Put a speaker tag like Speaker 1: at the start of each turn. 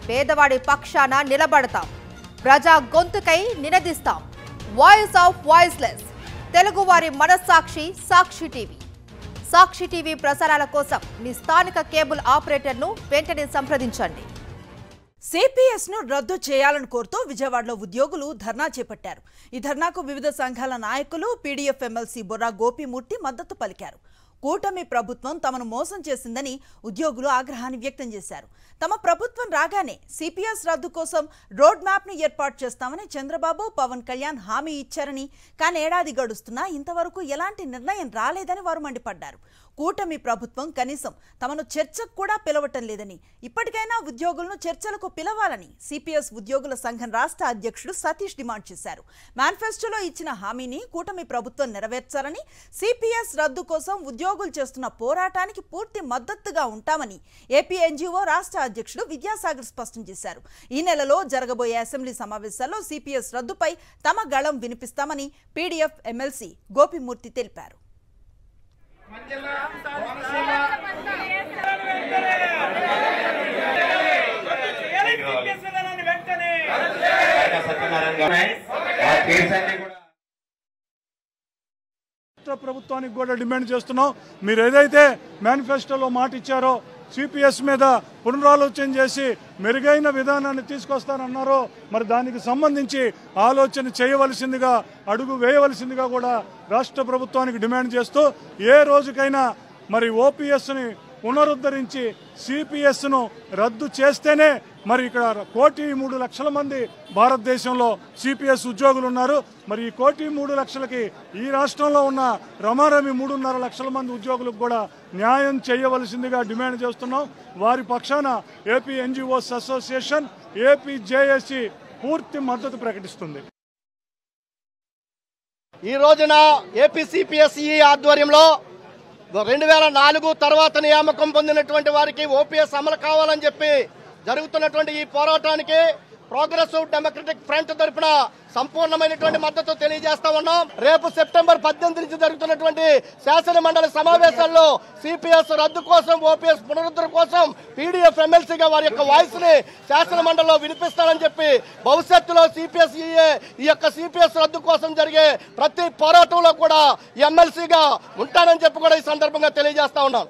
Speaker 1: పేదవాడి పక్షాన నిలబడతాం, ప్రజా గొంతుకై నినదిస్తాం. వాయిస్ ఆఫ్ వాయిస్లెస్, తెలుగువారి మనస్సాక్షి సాక్షి టీవీ. సాక్షి టీవీ ప్రసారాల కోసం మీ స్థానిక కేబుల్ ఆపరేటర్ను వెంటనే సంప్రదించండి.
Speaker 2: సిపిఎస్ ను రద్దు చేయాలని కోరుతూ విజయవాడలో ఉద్యోగులు ధర్నా చేపట్టారు. ఈ ధర్నాకు వివిధ సంఘాల నాయకులు, పీడీఎఫ్ ఎమ్మెల్సీ బొర్రా గోపిమూర్తి మద్దతు పలికారు. కూటమి ప్రభుత్వం తమను మోసం చేసిందని ఉద్యోగులు ఆగ్రహాన్ని వ్యక్తం చేశారు. తమ ప్రభుత్వం రాగానే సిపిఎస్ రద్దు కోసం రోడ్ మ్యాప్ ను ఏర్పాటు చేస్తామని చంద్రబాబు, పవన్ కళ్యాణ్ హామీ ఇచ్చారని, కానీ ఏడాది గడుస్తున్నా ఇంతవరకు ఎలాంటి నిర్ణయం రాలేదని వారు మండిపడ్డారు. కూటమి ప్రభుత్వం కనీసం తమను చర్చకు కూడా పిలవటం లేదని, ఇప్పటికైనా ఉద్యోగులను చర్చలకు పిలవాలని సిపిఎస్ ఉద్యోగుల సంఘం రాష్ట్ర అధ్యక్షుడు సతీష్ డిమాండ్ చేశారు. మేనిఫెస్టోలో ఇచ్చిన హామీని కూటమి ప్రభుత్వం నెరవేర్చాలని, సిపిఎస్ రద్దు కోసం ఉద్యోగులు చేస్తున్న పోరాటానికి పూర్తి మద్దతుగా ఉంటామని ఏపీ ఎన్జీఓ రాష్ట్ర అధ్యక్షుడు విద్యాసాగర్ స్పష్టం చేశారు. ఈ నెలలో జరగబోయే అసెంబ్లీ సమావేశాల్లో సిపిఎస్ రద్దుపై తమ గళం వినిపిస్తామని పీడీఎఫ్ ఎమ్మెల్సీ గోపిమూర్తి తెలిపారు.
Speaker 3: ప్రభుత్వానికి కూడా డిమాండ్ చేస్తున్నాం. మీరు ఏదైతే మేనిఫెస్టోలో మాట ఇచ్చారో సిపిఎస్ మీద పునరాలోచన చేసి మెరుగైన విధానాన్ని తీసుకొస్తానన్నారో, మరి దానికి సంబంధించి ఆలోచన చేయవలసిందిగా, అడుగు వేయవలసిందిగా కూడా రాష్ట్ర ప్రభుత్వానికి డిమాండ్ చేస్తూ, ఏ రోజుకైనా మరి ఓపీఎస్ని పునరుద్ధరించి సిపిఎస్ను రద్దు చేస్తేనే, మరి ఇక్కడ 1,03,00,000 మంది భారతదేశంలో సిపిఎస్ ఉద్యోగులు ఉన్నారు. మరి ఈ 1,03,00,000కి ఈ రాష్ట్రంలో ఉన్న రమారమి 3.5 లక్షల మంది ఉద్యోగులకు కూడా న్యాయం చేయవలసిందిగా డిమాండ్ చేస్తున్నాం. వారి పక్షాన AP NGOs association, AP JAC పూర్తి మద్దతు ప్రకటిస్తుంది.
Speaker 4: ఈ రోజున ఏపీ సిపిఎస్ఈ ఆధ్వర్యంలో 2004 తర్వాత నియామకం పొందినటువంటి వారికి ఓపీఎస్ అమలు కావాలని చెప్పి జరుగుతున్నటువంటి ఈ పోరాటానికి ప్రోగ్రెసివ్ డెమోక్రటిక్ ఫ్రంట్ తరఫున సంపూర్ణమైనటువంటి మద్దతు తెలియజేస్తా ఉన్నాం. రేపు సెప్టెంబర్ 18 నుంచి జరుగుతున్నటువంటి శాసన మండలి సమావేశాల్లో సిపిఎస్ రద్దు కోసం, ఓపీఎస్ పునరుద్ధరణ కోసం పీడీఎఫ్ ఎమ్మెల్సీగా వారి యొక్క వాయిస్ ని శాసన మండలిలో వినిపిస్తారని చెప్పి, భవిష్యత్తులో సిపిఎస్ ఈ యొక్క సిపిఎస్ రద్దు కోసం జరిగే ప్రతి పోరాటంలో కూడా ఎమ్మెల్సీగా ఉంటానని చెప్పి కూడా ఈ సందర్భంగా తెలియజేస్తా ఉన్నాం.